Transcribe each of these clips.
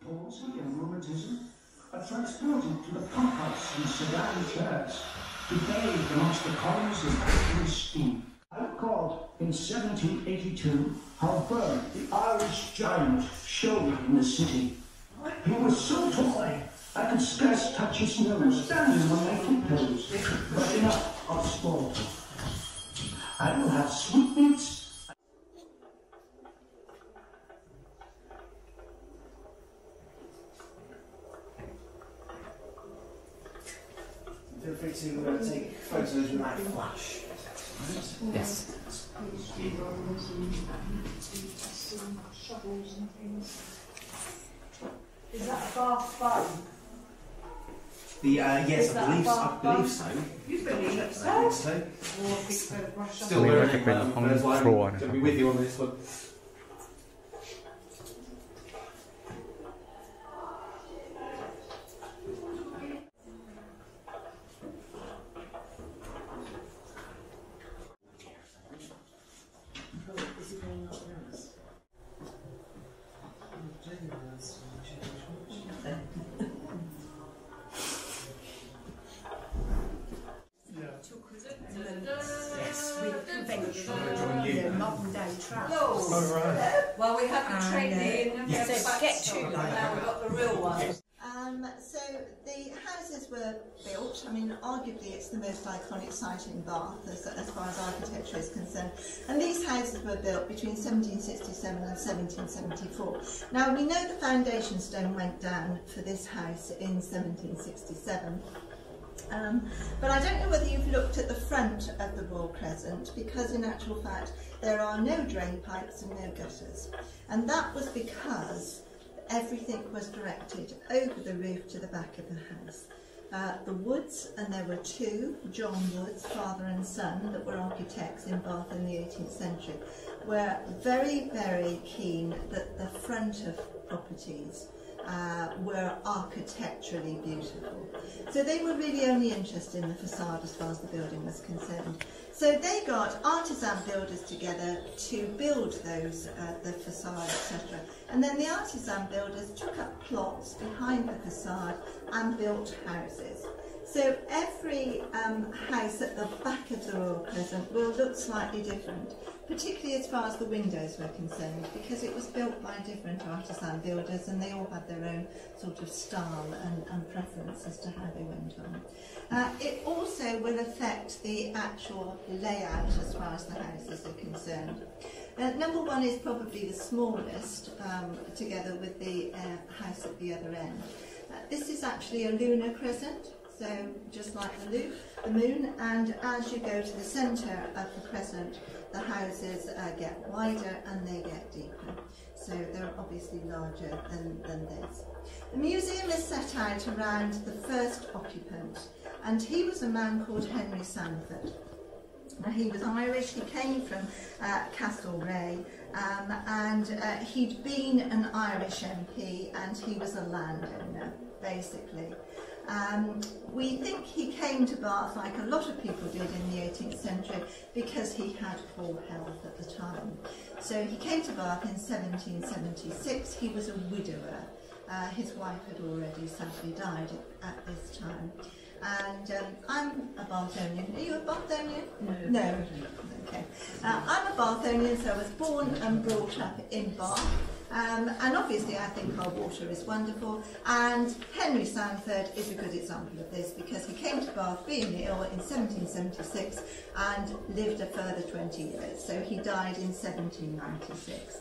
Palsy and rheumatism are transported to the pump house in Sedan Church to bathe amongst the columns of acrid steam. I recalled in 1782 how Byrne, the Irish giant, showed in the city. He was so tall I could scarce touch his nose, standing on my tiptoes, but enough of sport. I will have sweetmeats. Feel free to take photos with that flash. Yes. Is that a bath button? Yes, I believe so. You believe I so? think so. Still wearing first line. I'll be with you on this one. Modern day trap. Oh, right. Well, we have the training and yes. we have get to like now we've got the real ones. So the houses were built, I mean arguably it's the most iconic site in Bath as far as architecture is concerned, and these houses were built between 1767 and 1774. Now we know the foundation stone went down for this house in 1767. But I don't know whether you've looked at the front of the Royal Crescent, because in actual fact there are no drain pipes and no gutters, and that was because everything was directed over the roof to the back of the house. The Woods, and there were two, John Woods, father and son, that were architects in Bath in the 18th century, were very, very keen that the front of properties were architecturally beautiful. So they were really only interested in the facade as far as the building was concerned. So they got artisan builders together to build those, the facade, etc. And then the artisan builders took up plots behind the facade and built houses. So every house at the back of the Royal Crescent will look slightly different, particularly as far as the windows were concerned, because it was built by different artisan builders and they all had their own sort of style and preference as to how they went on. It also will affect the actual layout as far as the houses are concerned. Number one is probably the smallest, together with the house at the other end. This is actually a lunar crescent. So just like the moon, and as you go to the centre of the crescent, the houses get wider and they get deeper. So they're obviously larger than this. The museum is set out around the first occupant, and he was a man called Henry Sandford. Now, he was Irish, he came from Castlereagh, and he'd been an Irish MP and he was a landowner, basically. We think he came to Bath, like a lot of people did in the 18th century, because he had poor health at the time. So he came to Bath in 1776. He was a widower. His wife had already sadly died at this time. And I'm a Bathonian. Are you a Bathonian? No. Okay. I'm a Bathonian, so I was born and brought up in Bath. And obviously I think our water is wonderful, and Henry Sandford is a good example of this, because he came to Bath being ill in 1776 and lived a further 20 years. So he died in 1796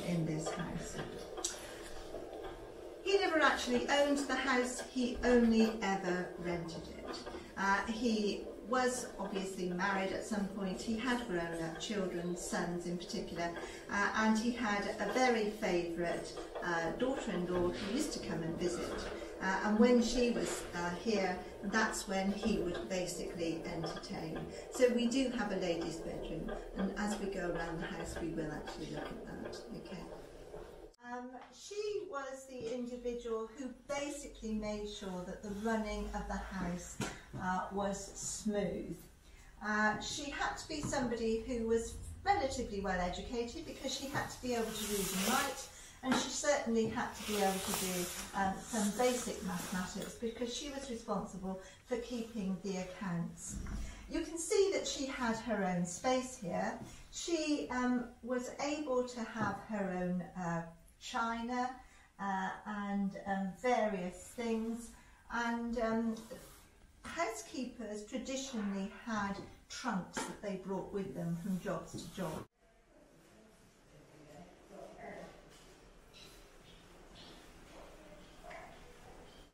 in this house. He never actually owned the house, he only ever rented it. He was obviously married at some point. He had grown up children, sons in particular, and he had a very favourite daughter-in-law who used to come and visit. And when she was here, that's when he would basically entertain. So we do have a ladies' bedroom, and as we go around the house we will actually look at that. Okay. She was the individual who basically made sure that the running of the house was smooth. She had to be somebody who was relatively well educated, because she had to be able to read and write, And she certainly had to be able to do some basic mathematics because she was responsible for keeping the accounts. You can see that she had her own space here. She was able to have her own china and various things, and housekeepers traditionally had trunks that they brought with them from jobs to job.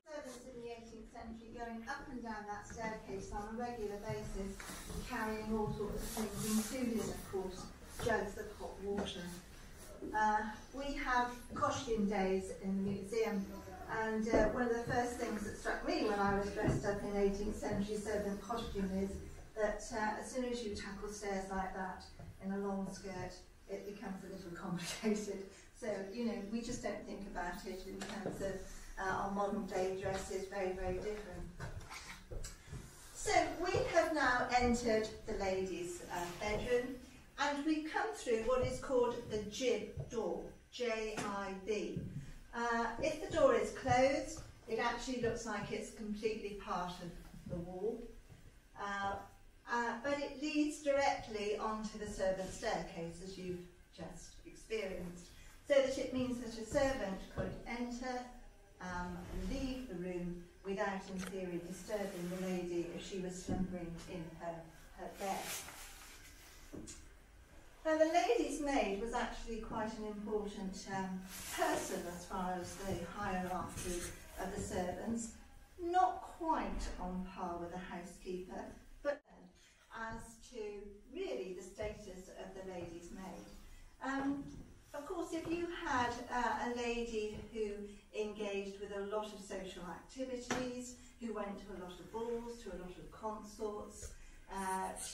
Servants in the 18th century going up and down that staircase on a regular basis, carrying all sorts of things, including, of course, jugs of hot water. We have costume days in the museum, and one of the first things that struck me when I was dressed up in 18th century servant costume is that as soon as you tackle stairs like that in a long skirt, it becomes a little complicated. So, you know, we just don't think about it in terms of our modern day dress is very, very different. So we have now entered the ladies' bedroom, and we come through what is called the jib door, J-I-B. If the door is closed, it actually looks like it's completely part of the wall, but it leads directly onto the servant staircase, as you've just experienced, so that it means that a servant could enter, leave the room without, in theory, disturbing the lady if she was slumbering in her bed. Now, the lady's maid was actually quite an important person as far as the hierarchy of the servants, not quite on par with a housekeeper, but as to really the status of the lady's maid. Of course, if you had a lady who engaged with a lot of social activities, who went to a lot of balls, to a lot of consorts,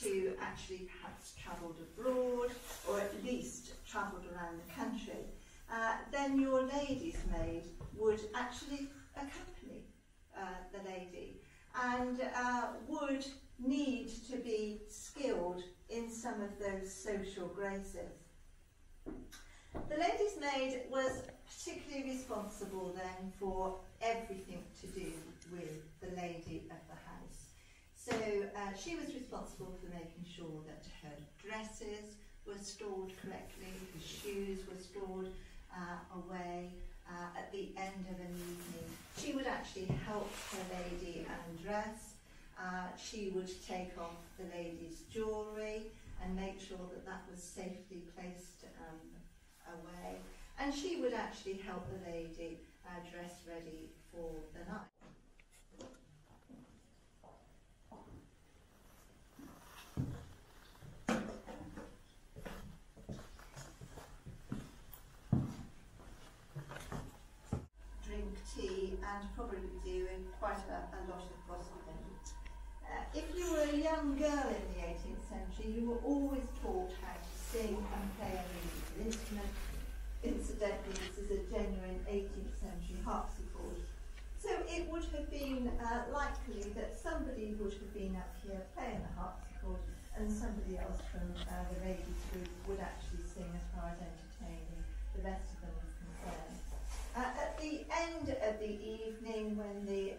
to actually perhaps travelled abroad, or at least travelled around the country, then your lady's maid would actually accompany the lady and would need to be skilled in some of those social graces. The lady's maid was particularly responsible then for everything to do with the lady of the house. So she was responsible for making sure that her dresses were stored correctly, her shoes were stored away at the end of an evening. She would actually help her lady undress. She would take off the lady's jewellery and make sure that that was safely placed away. And she would actually help the lady dress ready for the night. Drink tea and probably do quite a lot of gossiping. If you were a young girl in the 18th century, you were always taught how to sing and play a musical instrument. Incidentally, this is a genuine 18th century harpsichord. So it would have been likely that somebody would have been up here playing the harpsichord and somebody else from the ladies group would actually sing as far as entertaining the rest of them was concerned. At the end of the evening, when the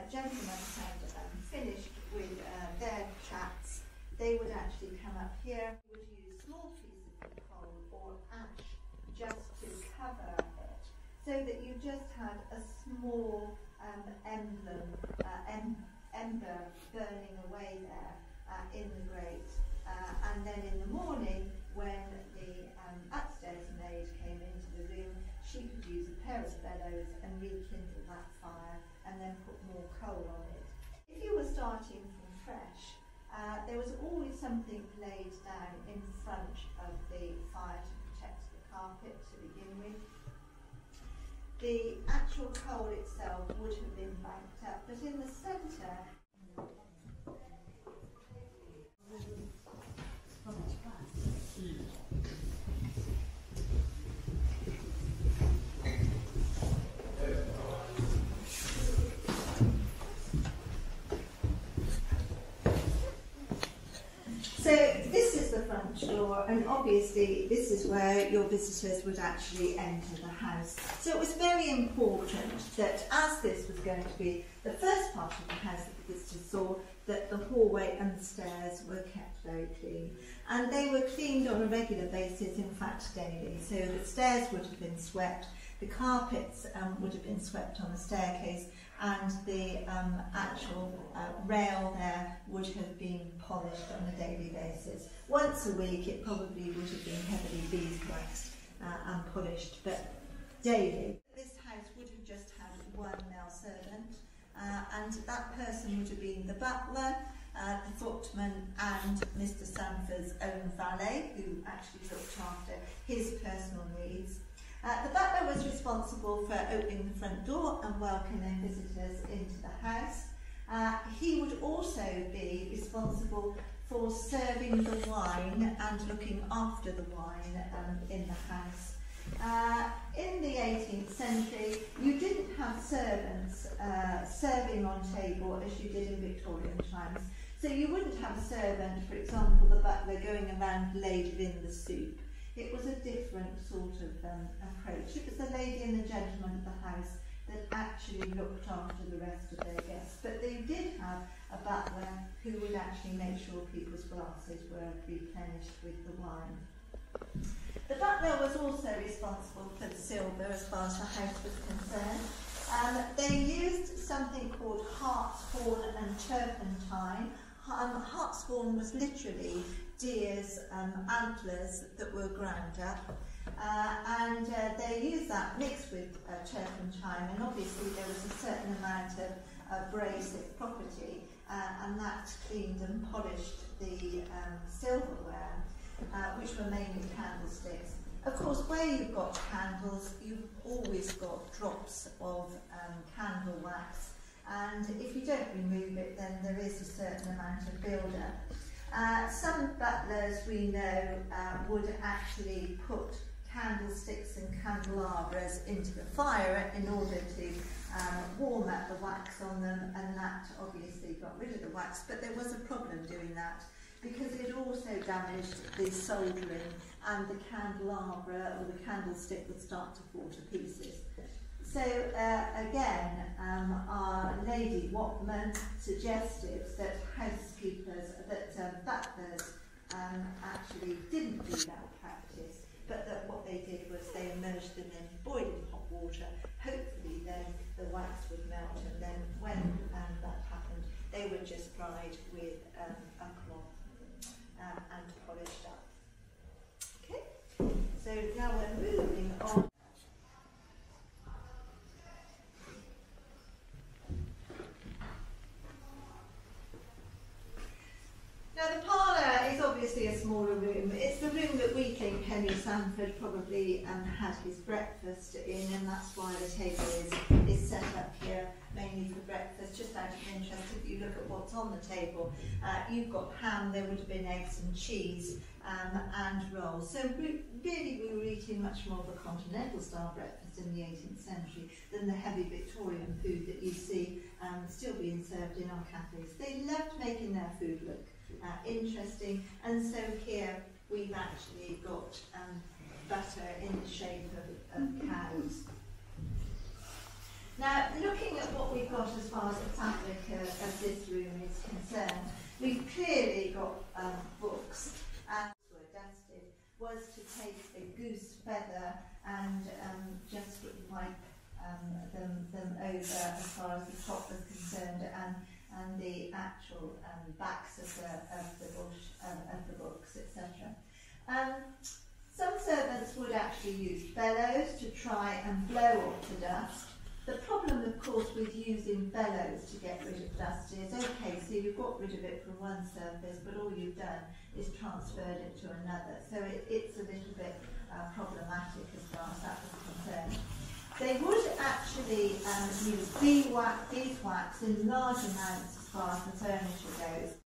gentlemen had finished with their chats, they would actually come up here. They would use small pieces of coal or ash just to cover it, so that you just had a small ember burning away there in the grate. And then in the morning, when the upstairs maid came into the room, she could use a pair of bellows and rekindle that fire and then put more coal on it. If you were starting from fresh, there was always something laid down in front of the fire to protect the carpet to begin with. The actual coal itself would have been banked up, but in the centre, so this is the front door. door, and obviously this is where your visitors would actually enter the house. So it was very important that as this was going to be the first part of the house that the visitors saw, that the hallway and the stairs were kept very clean. And they were cleaned on a regular basis, in fact daily. So the stairs would have been swept, the carpets would have been swept on the staircase, and the actual rail there would have been polished on a daily basis. Once a week it probably would have been heavily beeswaxed and polished, but daily. This house would have just had one male servant, and that person would have been the butler, the footman, and Mr. Sanford's own valet, who actually looked after his personal needs. The butler was responsible for opening the front door and welcoming visitors into the house. He would also be responsible for serving the wine and looking after the wine in the house. In the 18th century, you didn't have servants serving on table as you did in Victorian times. So you wouldn't have a servant, for example, the butler going around ladling the soup. It was a different sort of approach. It was the lady and the gentleman of the house that actually looked after the rest of their guests. But they did have a butler who would actually make sure people's glasses were replenished with the wine. The butler was also responsible for the silver as far as the house was concerned. They used something called hartshorn and turpentine. Hartshorn was literally deer's antlers that were ground up, and they used that mixed with turpentine, and obviously there was a certain amount of abrasive property, and that cleaned and polished the silverware, which were mainly candlesticks. Of course, where you've got candles, you've always got drops of candle wax, and if you don't remove it, then there is a certain amount of build-up. Some butlers we know would actually put candlesticks and candelabras into the fire in order to warm up the wax on them, and that obviously got rid of the wax, but there was a problem doing that because it also damaged the soldering, and the candelabra or the candlestick would start to fall to pieces. So again, our Lady Watman suggested that housekeepers, that butlers actually didn't do that practice, but that what they did was they immersed them in boiling hot water. Hopefully then the wax would melt, and then when that happened, they were just dried with a cloth and polished up. Okay, so now we're moving on. Now the parlour is obviously a smaller room. It's the room that we think Henry Sanford probably had his breakfast in, and that's why the table is set up here mainly for breakfast. Just out of interest, if you look at what's on the table, you've got ham, there would have been eggs and cheese and rolls. So really we were eating much more of a continental style breakfast in the 18th century than the heavy Victorian food that you see still being served in our cafes. They loved making their food look interesting, and so here we've actually got butter in the shape of cows. Now, looking at what we've got as far as the fabric of this room is concerned, we've clearly got books, and were dusted was to take a goose feather and just wipe them over as far as the top was concerned, and the actual backs of the books, etc. Some servants would actually use bellows to try and blow off the dust. The problem, of course, with using bellows to get rid of dust is, okay, so you've got rid of it from one surface, but all you've done is transferred it to another. So it's a little bit problematic as far as that was concerned. They would actually use beeswax in large amounts as far as the furniture goes.